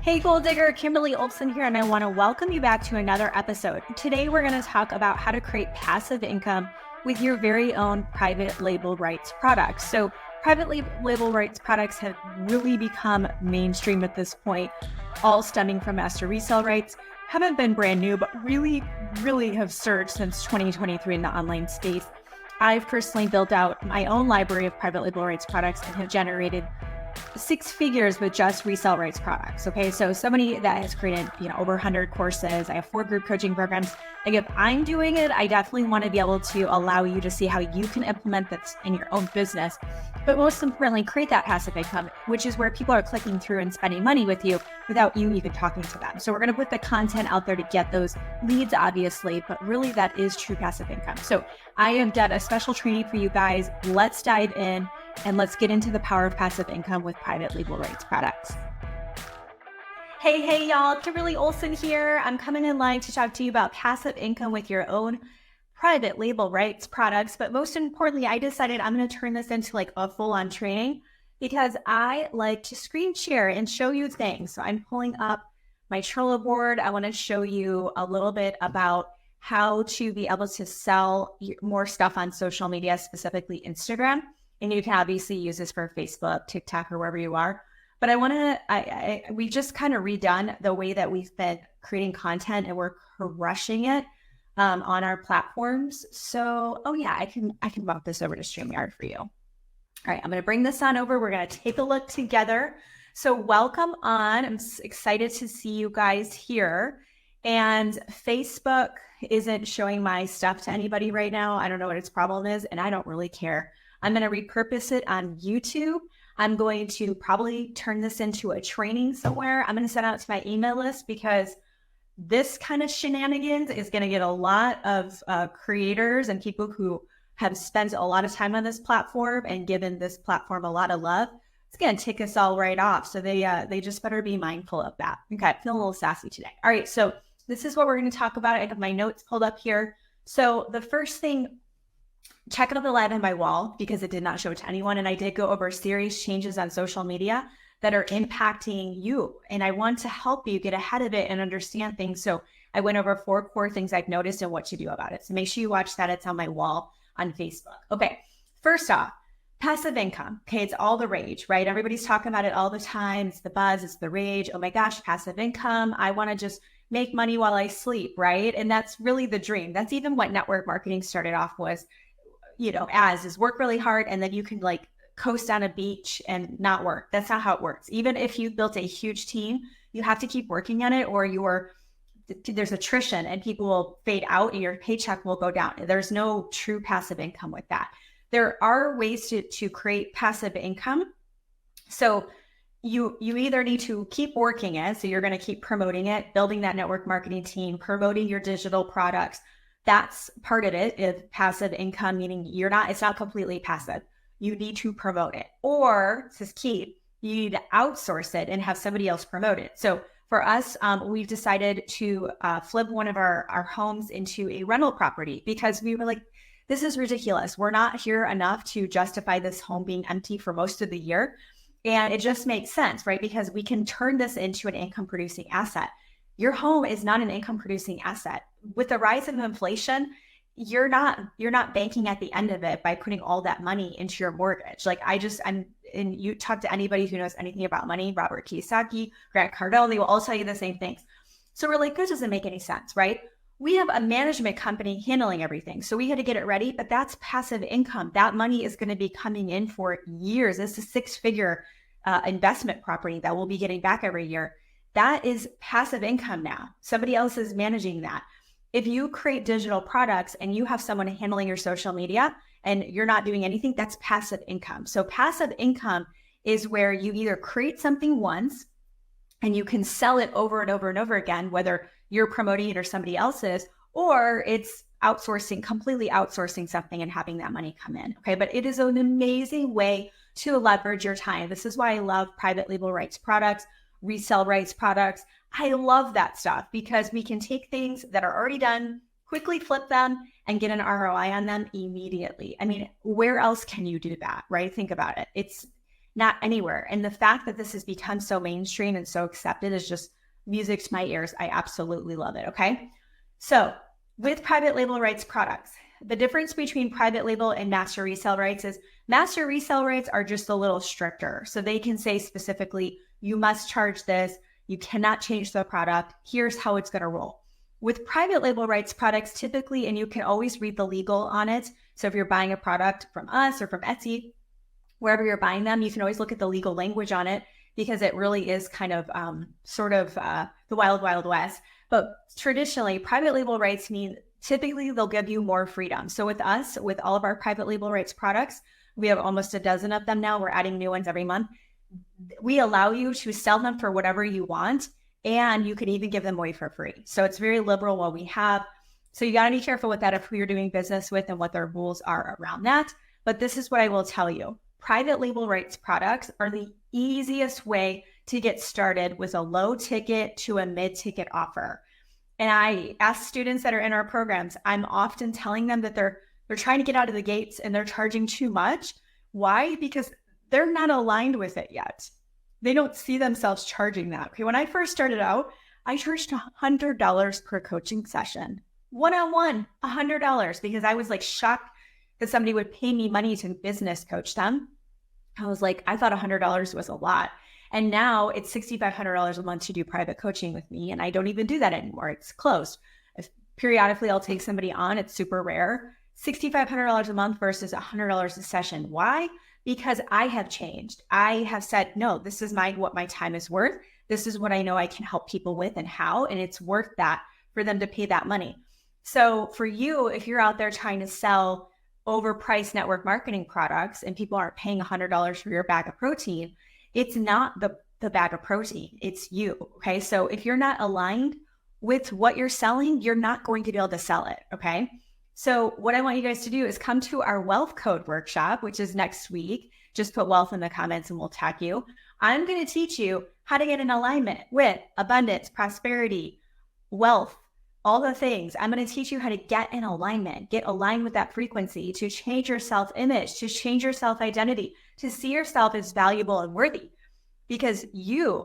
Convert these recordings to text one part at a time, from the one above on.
Hey Gold Digger, Kimberly Olson here, and I want to welcome you back to another episode. Today we're going to talk about how to create passive income with your very own private label rights products. So private label rights products have really become mainstream at this point, all stemming from master resale rights. Haven't been brand new, but really have surged since 2023 in the online space. I've personally built out my own library of private label rights products and have generated six figures with just resale rights products. Okay. So somebody that has created, over 100 courses. I have 4 group coaching programs. Like if I'm doing it, I definitely want to be able to allow you to see how you can implement this in your own business. But most importantly, create that passive income, which is where people are clicking through and spending money with you without you even talking to them. So we're going to put the content out there to get those leads, obviously, but really that is true passive income. So I have done a special training for you guys. Let's dive in and let's get into the power of passive income with private label rights products. Hey, y'all, Kimberly Olson here. I'm coming in line to talk to you about passive income with your own private label rights products. But most importantly, I decided I'm going to turn this into like a full-on training because I like to screen share and show you things. So I'm pulling up my Trello board. I want to show you a little bit about how to be able to sell more stuff on social media, specifically Instagram. And you can obviously use this for Facebook, TikTok, or wherever you are. But we just kind of redone the way that we've been creating content and we're crushing it on our platforms. So, I can bump this over to StreamYard for you. All right, I'm going to bring this on over. We're going to take a look together. So welcome on. I'm excited to see you guys here. And Facebook isn't showing my stuff to anybody right now. I don't know what its problem is, and I don't really care. I'm going to repurpose it on YouTube. I'm going to probably turn this into a training somewhere. I'm going to send out to my email list because this kind of shenanigans is going to get a lot of creators and people who have spent a lot of time on this platform and given this platform a lot of love. It's going to tick us all right off. So they just better be mindful of that. Okay, I'm feeling a little sassy today. All right, so this is what we're going to talk about. I have my notes pulled up here. So the first thing, check out the live on my wall because it did not show it to anyone. And I did go over serious changes on social media that are impacting you. And I want to help you get ahead of it and understand things. So I went over 4 core things I've noticed and what to do about it. So make sure you watch that. It's on my wall on Facebook. Okay. First off, passive income. Okay. It's all the rage, right? Everybody's talking about it all the time. It's the buzz. It's the rage. Oh my gosh, passive income. I want to just make money while I sleep, right? And that's really the dream. That's even what network marketing started off was, as is work really hard and then you can like coast on a beach and not work. That's not how it works. Even if you've built a huge team, you have to keep working on it or there's attrition and people will fade out and your paycheck will go down. There's no true passive income with that. There are ways to create passive income. So you either need to keep working it. So you're going to keep promoting it, building that network marketing team, promoting your digital products. That's part of it, is passive income, meaning it's not completely passive. You need to promote it. Or, this is key, you need to outsource it and have somebody else promote it. So for us, we've decided to flip one of our homes into a rental property because we were like, this is ridiculous. We're not here enough to justify this home being empty for most of the year. And it just makes sense, right? Because we can turn this into an income producing asset. Your home is not an income producing asset. With the rise of inflation, you're not banking at the end of it by putting all that money into your mortgage. Like and you talk to anybody who knows anything about money, Robert Kiyosaki, Grant Cardone, they will all tell you the same things. So we're like, this doesn't make any sense, right? We have a management company handling everything. So we had to get it ready, but that's passive income. That money is going to be coming in for years. It's a 6-figure investment property that we'll be getting back every year. That is passive income now. Somebody else is managing that. If you create digital products and you have someone handling your social media and you're not doing anything, that's passive income. So passive income is where you either create something once and you can sell it over and over and over again, whether you're promoting it or somebody else is, or it's completely outsourcing something and having that money come in. Okay. But it is an amazing way to leverage your time. This is why I love private label rights products, resell rights products. I love that stuff because we can take things that are already done, quickly flip them and get an ROI on them immediately. I mean, where else can you do that, right? Think about it. not anywhere. And the fact that this has become so mainstream and so accepted is just music to my ears. I absolutely love it. Okay. So with private label rights products, the difference between private label and master resale rights is master resale rights are just a little stricter. So they can say specifically, you must charge this. You cannot change the product. Here's how it's going to roll. With private label rights products, typically, and you can always read the legal on it. So if you're buying a product from us or from Etsy, wherever you're buying them, you can always look at the legal language on it because it really is kind of the wild, wild west. But traditionally, private label rights mean typically they'll give you more freedom. So with us, with all of our private label rights products, we have almost a dozen of them now. We're adding new ones every month. We allow you to sell them for whatever you want, and you can even give them away for free. So it's very liberal what we have. So you got to be careful with that if who you're doing business with and what their rules are around that. But this is what I will tell you. Private label rights products are the easiest way to get started with a low ticket to a mid ticket offer. And I ask students that are in our programs, I'm often telling them that they're trying to get out of the gates and they're charging too much. Why? Because they're not aligned with it yet. They don't see themselves charging that. Okay, when I first started out, I charged $100 per coaching session. One-on-one, $100, because I was like shocked that somebody would pay me money to business coach them. I was like, I thought $100 was a lot. And now it's $6,500 a month to do private coaching with me. And I don't even do that anymore. It's closed. Periodically, I'll take somebody on. It's super rare. $6,500 a month versus $100 a session. Why? Because I have changed. I have said, no, this is what my time is worth. This is what I know I can help people with and how, and it's worth that for them to pay that money. So for you, if you're out there trying to sell overpriced network marketing products and people aren't paying $100 for your bag of protein, it's not the bag of protein, it's you. Okay. So if you're not aligned with what you're selling, you're not going to be able to sell it. Okay. So what I want you guys to do is come to our wealth code workshop, which is next week. Just put wealth in the comments and we'll tag you. I'm going to teach you how to get in alignment with abundance, prosperity, wealth, all the things. I'm going to teach you how to get in alignment, get aligned with that frequency, to change your self-image, to change your self-identity, to see yourself as valuable and worthy. Because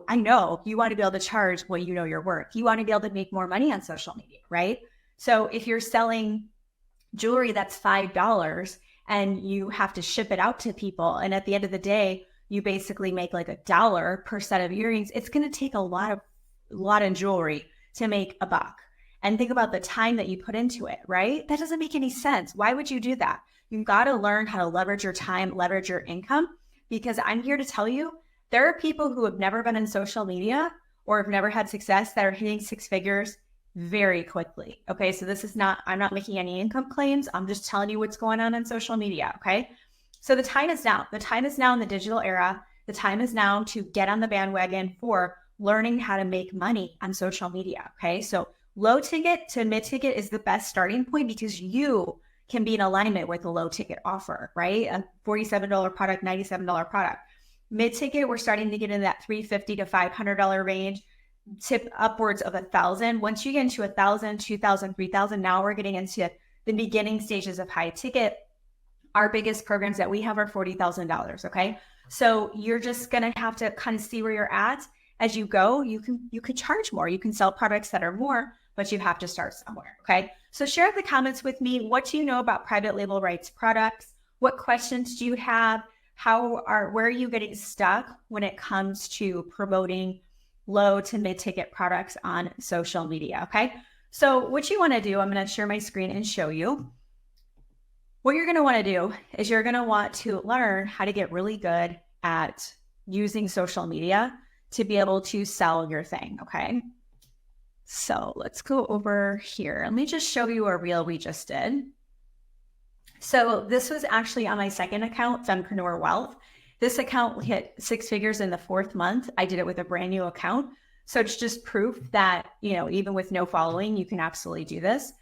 I know you want to be able to charge what you know you're worth. You want to be able to make more money on social media, right? So if you're selling jewelry that's $5 and you have to ship it out to people, and at the end of the day, you basically make like $1 per set of earrings, it's going to take a lot of jewelry to make a buck. And think about the time that you put into it, right? That doesn't make any sense. Why would you do that? You've got to learn how to leverage your time, leverage your income, because I'm here to tell you, there are people who have never been in social media or have never had success that are hitting six figures very quickly. Okay. So I'm not making any income claims. I'm just telling you what's going on social media. Okay. So the time is now. The time is now in the digital era. The time is now to get on the bandwagon for learning how to make money on social media. Okay. So low ticket to mid ticket is the best starting point because you can be in alignment with a low ticket offer, right? A $47 product, $97 product. Mid ticket, we're starting to get in that $350 to $500 range, tip upwards of $1,000. Once you get into $1,000, $2,000, $3,000, now we're getting into the beginning stages of high ticket. Our biggest programs that we have are $40,000. Okay. So you're just going to have to kind of see where you're at as you go. You can charge more. You can sell products that are more, but you have to start somewhere. Okay. So share in the comments with me. What do you know about private label rights products? What questions do you have? Where are you getting stuck when it comes to promoting low to mid ticket products on social media? Okay. So what you want to do, I'm going to share my screen and show you. What you're going to want to do is you're going to want to learn how to get really good at using social media to be able to sell your thing. Okay. So let's go over here. Let me just show you a reel we just did. So this was actually on my second account, Fempreneur Wealth. This account hit six figures in the fourth month. I did it with a brand new account. So it's just proof that, even with no following, you can absolutely do this.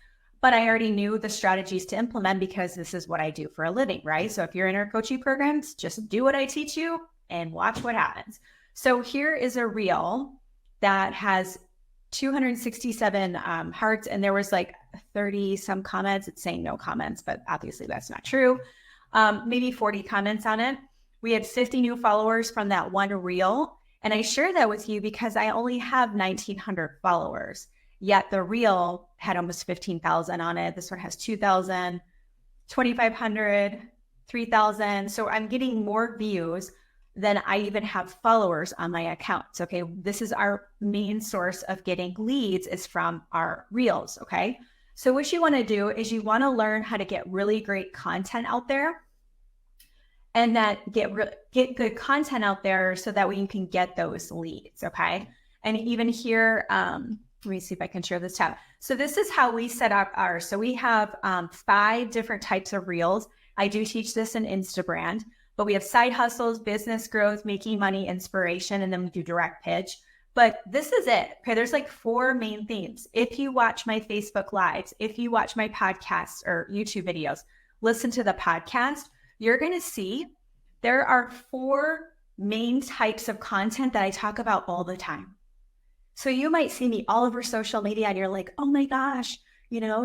But I already knew the strategies to implement because this is what I do for a living, right? So if you're in our coaching programs, just do what I teach you and watch what happens. So here is a reel that has 267 hearts, and there was like 30 some comments. It's saying no comments, but obviously that's not true. Maybe 40 comments on it. We had 50 new followers from that one reel. And I share that with you because I only have 1,900 followers, yet the reel had almost 15,000 on it. This one has 2,000, 2,500, 3,000. So I'm getting more views than I even have followers on my accounts. Okay. This is our main source of getting leads is from our reels. Okay. So what you want to do is you want to learn how to get really great content out there, and that get good content out there so that way you can get those leads. Okay. And even here, let me see if I can share this tab. So this is how we set up ours. So we have 5 different types of reels. I do teach this in Instabrand, but we have side hustles, business growth, making money, inspiration, and then we do direct pitch. But this is it. Okay. There's like 4 main themes. If you watch my Facebook lives, if you watch my podcasts or YouTube videos, listen to the podcast, you're going to see there are 4 main types of content that I talk about all the time. So you might see me all over social media and you're like, oh my gosh,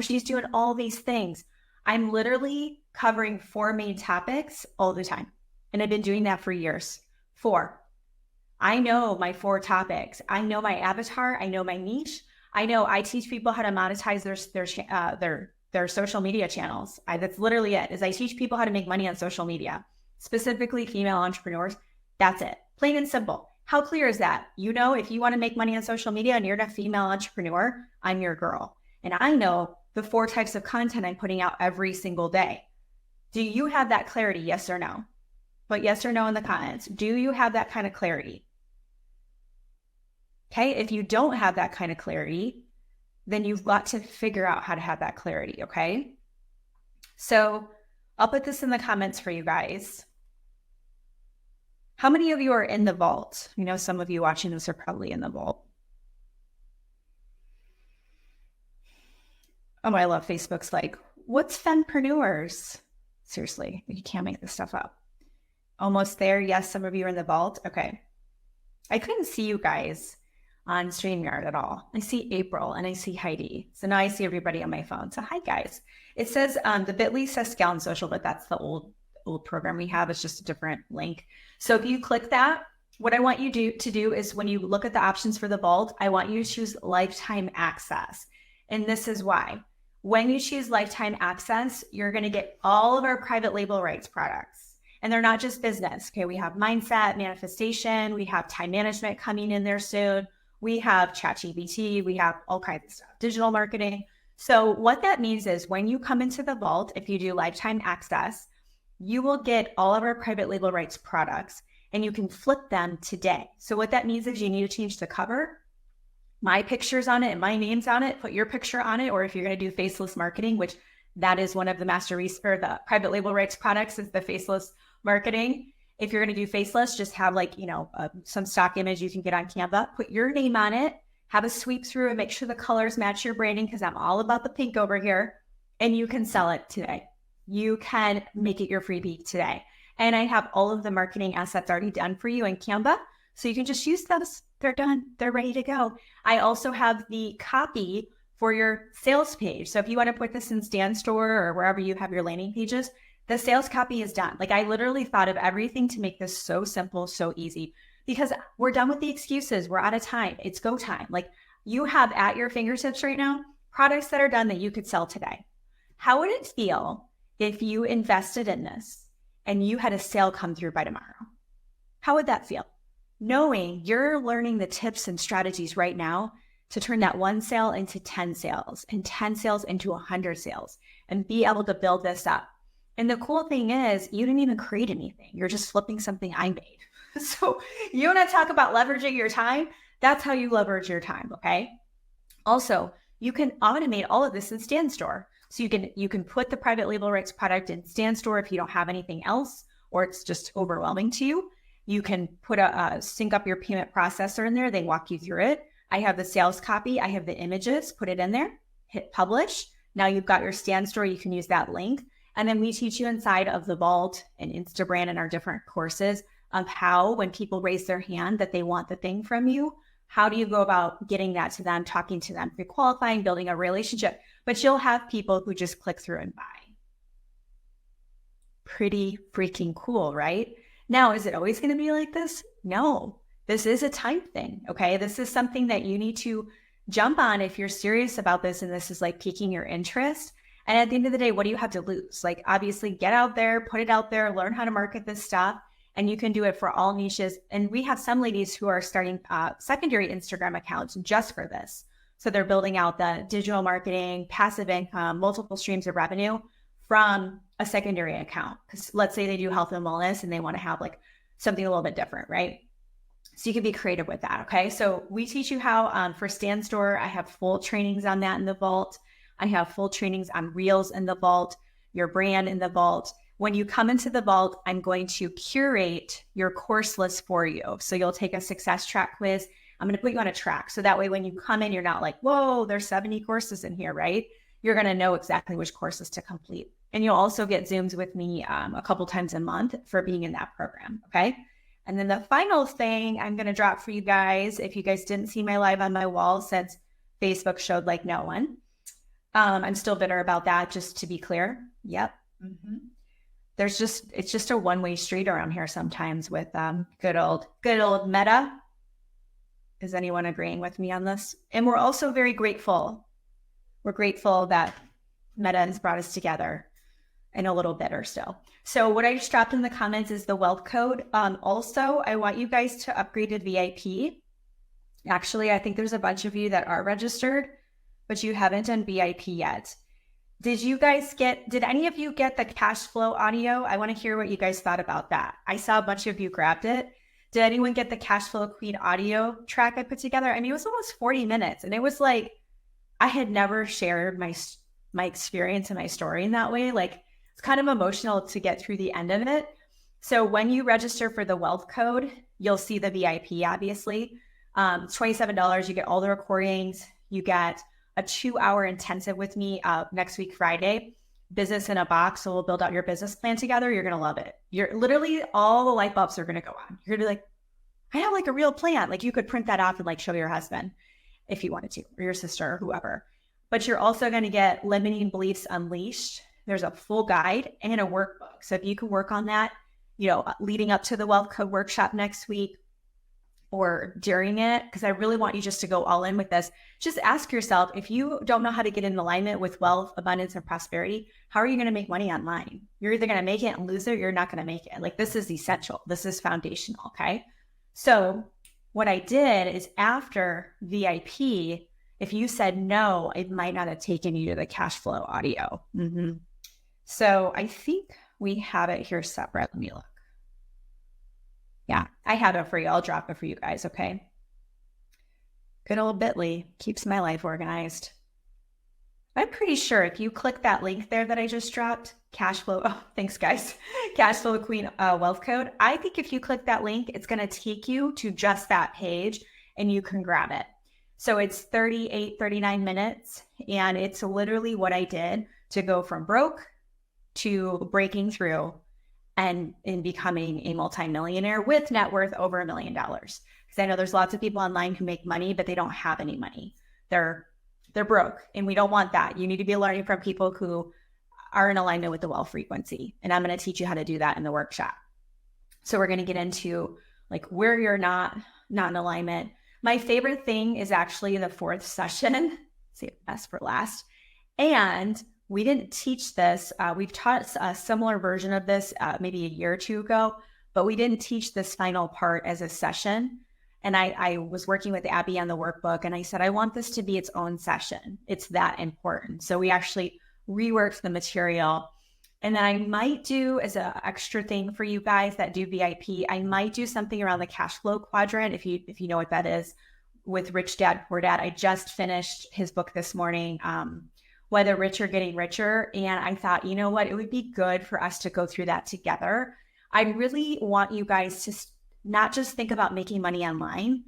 she's doing all these things. I'm literally covering 4 main topics all the time. And I've been doing that for years. 4. I know my 4 topics. I know my avatar. I know my niche. I teach people how to monetize their social media channels. That's literally it, is I teach people how to make money on social media, specifically female entrepreneurs. That's it. Plain and simple. How clear is that? If you want to make money on social media and you're a female entrepreneur, I'm your girl. And I know the 4 types of content I'm putting out every single day. Do you have that clarity? Yes or no? Put yes or no in the comments. Do you have that kind of clarity? Okay. If you don't have that kind of clarity, then you've got to figure out how to have that clarity. Okay. So I'll put this in the comments for you guys. How many of you are in the vault? Some of you watching this are probably in the vault. Oh, I love Facebook's like, what's fempreneurs? Seriously, you can't make this stuff up. Almost there. Yes, some of you are in the vault. Okay. I couldn't see you guys on StreamYard at all. I see April and I see Heidi. So now I see everybody on my phone. So hi guys. It says the bit.ly says Scout and Social, but that's the old program we have. It's just a different link. So if you click that, what I want you to do is when you look at the options for the vault, I want you to choose lifetime access. And this is why. When you choose lifetime access, you're going to get all of our private label rights products. And they're not just business. Okay. We have mindset, manifestation. We have time management coming in there soon. We have ChatGPT. We have all kinds of stuff, digital marketing. So what that means is when you come into the vault, if you do lifetime access, you will get all of our private label rights products and you can flip them today. So what that means is you need to change the cover. My picture's on it and my name's on it, put your picture on it. Or if you're going to do faceless marketing, which that is one of the the private label rights products is the faceless marketing. If you're going to do faceless, just have some stock image you can get on Canva, put your name on it, have a sweep through and make sure the colors match your branding because I'm all about the pink over here, and you can sell it today. You can make it your freebie today. And I have all of the marketing assets already done for you in Canva. So you can just use those. They're done. They're ready to go. I also have the copy for your sales page. So if you want to put this in Stan Store or wherever you have your landing pages, the sales copy is done. I literally thought of everything to make this so simple, so easy, because we're done with the excuses. We're out of time. It's go time. You have at your fingertips right now, products that are done that you could sell today. How would it feel if you invested in this and you had a sale come through by tomorrow? How would that feel? Knowing you're learning the tips and strategies right now to turn that 1 sale into 10 sales and 10 sales into 100 sales and be able to build this up. And the cool thing is you didn't even create anything. You're just flipping something I made. So you want to talk about leveraging your time? That's how you leverage your time. Okay. Also, you can automate all of this in Stan Store. So you can put the private label rights product in Stan Store if you don't have anything else, or it's just overwhelming to you. You can put sync up your payment processor in there. They walk you through it. I have the sales copy. I have the images, put it in there, hit publish. Now you've got your Stan Store. You can use that link. And then we teach you inside of the vault and Instabrand and our different courses of how, when people raise their hand that they want the thing from you, how do you go about getting that to them, talking to them, pre-qualifying, building a relationship. But you'll have people who just click through and buy. Pretty freaking cool, right? Now, is it always going to be like this? No, this is a time thing. Okay. This is something that you need to jump on if you're serious about this and this is like piquing your interest. And at the end of the day, what do you have to lose? Like, obviously, get out there, put it out there, learn how to market this stuff, and you can do it for all niches. And we have some ladies who are starting secondary Instagram accounts just for this. So they're building out the digital marketing, passive income, multiple streams of revenue from a secondary account. Because let's say they do health and wellness and they want to have like something a little bit different, right? So you can be creative with that. Okay. So we teach you how for Stand Store, I have full trainings on that in the vault. I have full trainings on Reels in the vault, your brand in the vault. When you come into the vault, I'm going to curate your course list for you. So you'll take a success track quiz. I'm going to put you on a track. So that way, when you come in, you're not like, whoa, there's 70 courses in here, right? You're going to know exactly which courses to complete. And you'll also get Zooms with me a couple times a month for being in that program. Okay. And then the final thing I'm going to drop for you guys, if you guys didn't see my live on my wall since Facebook showed like no one, I'm still bitter about that, just to be clear. Yep. Mm-hmm. It's just a one-way street around here sometimes with good old Meta. Is anyone agreeing with me on this? And we're also very grateful. We're grateful that Meta has brought us together, and a little bitter still. So what I just dropped in the comments is the wealth code. Also, I want you guys to upgrade to VIP. Actually, I think there's a bunch of you that are registered, but you haven't done VIP yet. Did any of you get the cash flow audio? I want to hear what you guys thought about that. I saw a bunch of you grabbed it. Did anyone get the cash flow queen audio track I put together? I mean, it was almost 40 minutes, and it was like, I had never shared my experience and my story in that way. Like, it's kind of emotional to get through the end of it. So when you register for the wealth code, you'll see the VIP, obviously. It's $27. You get all the recordings. You get a 2-hour intensive with me next week, Friday, business in a box. So we'll build out your business plan together. You're going to love it. You're literally, all the light bulbs are going to go on. You're going to be like, I have like a real plan. Like, you could print that off and like show your husband if you wanted to, or your sister or whoever. But you're also going to get Limiting Beliefs Unleashed. There's a full guide and a workbook. So if you can work on that, leading up to the wealth code workshop next week or during it, because I really want you just to go all in with this. Just ask yourself, if you don't know how to get in alignment with wealth, abundance, and prosperity, how are you going to make money online? You're either going to make it and lose it, or you're not going to make it. Like, this is essential. This is foundational. Okay. So what I did is, after VIP, if you said no, it might not have taken you to the cash flow audio. Mm-hmm. So I think we have it here separate. Let me look. Yeah, I have it for you. I'll drop it for you guys. Okay. Good old Bitly keeps my life organized. I'm pretty sure if you click that link there that I just dropped, cash flow. Oh, thanks guys. Cash flow queen wealth code. I think if you click that link, it's going to take you to just that page and you can grab it. So it's 39 minutes. And it's literally what I did to go from broke to breaking through and in becoming a multimillionaire with net worth over $1 million. Because I know there's lots of people online who make money, but they don't have any money. They're broke, and we don't want that. You need to be learning from people who are in alignment with the wealth frequency. And I'm going to teach you how to do that in the workshop. So we're going to get into like where you're not in alignment. My favorite thing is actually the 4th session. Save the best for last. And we didn't teach this. We've taught a similar version of this maybe a year or two ago, but we didn't teach this final part as a session. And I was working with Abby on the workbook, and I said, I want this to be its own session. It's that important. So we actually reworked the material. And then I might do, as an extra thing for you guys that do VIP, I might do something around the cash flow quadrant, if you know what that is, with Rich Dad Poor Dad. I just finished his book this morning, Whether Rich or Getting Richer. And I thought, you know what, it would be good for us to go through that together. I really want you guys to not just think about making money online.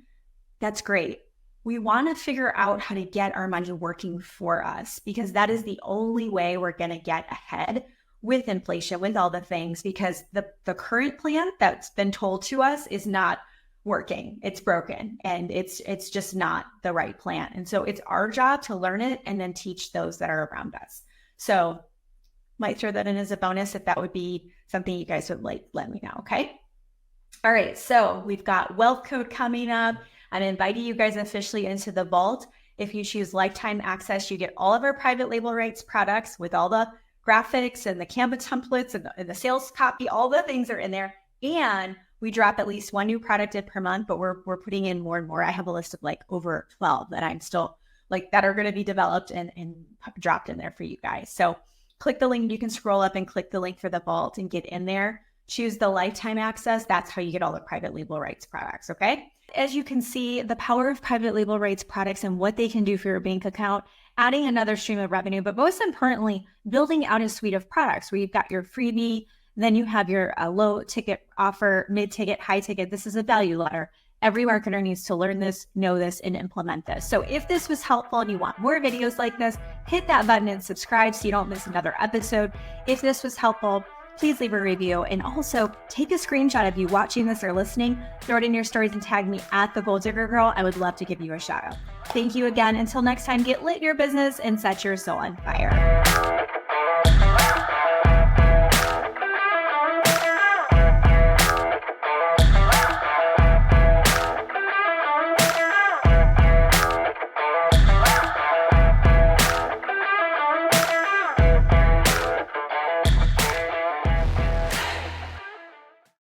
That's great. We want to figure out how to get our money working for us, because that is the only way we're going to get ahead with inflation, with all the things, because the current plan that's been told to us is not working. It's broken, and it's just not the right plan. And so it's our job to learn it and then teach those that are around us. So might throw that in as a bonus if that would be something you guys would like, let me know. Okay. All right, so we've got wealth code coming up. I'm inviting you guys officially into the vault. If you choose lifetime access, you get all of our private label rights products with all the graphics and the Canva templates and the sales copy. All the things are in there. And we drop at least one new product in per month, but we're putting in more and more. I have a list of like over 12 that I'm still like that are going to be developed and dropped in there for you guys. So click the link. You can scroll up and click the link for the vault and get in there. Choose the lifetime access. That's how you get all the private label rights products. Okay. As you can see, the power of private label rights products and what they can do for your bank account, adding another stream of revenue, but most importantly, building out a suite of products where you've got your freebie, then you have your low ticket offer, mid ticket, high ticket. This is a value ladder. Every marketer needs to learn this, know this, and implement this. So if this was helpful and you want more videos like this, hit that button and subscribe so you don't miss another episode. If this was helpful, please leave a review and also take a screenshot of you watching this or listening, throw it in your stories and tag me at the Goal Digger Girl. I would love to give you a shout out. Thank you again. Until next time, get lit in your business and set your soul on fire.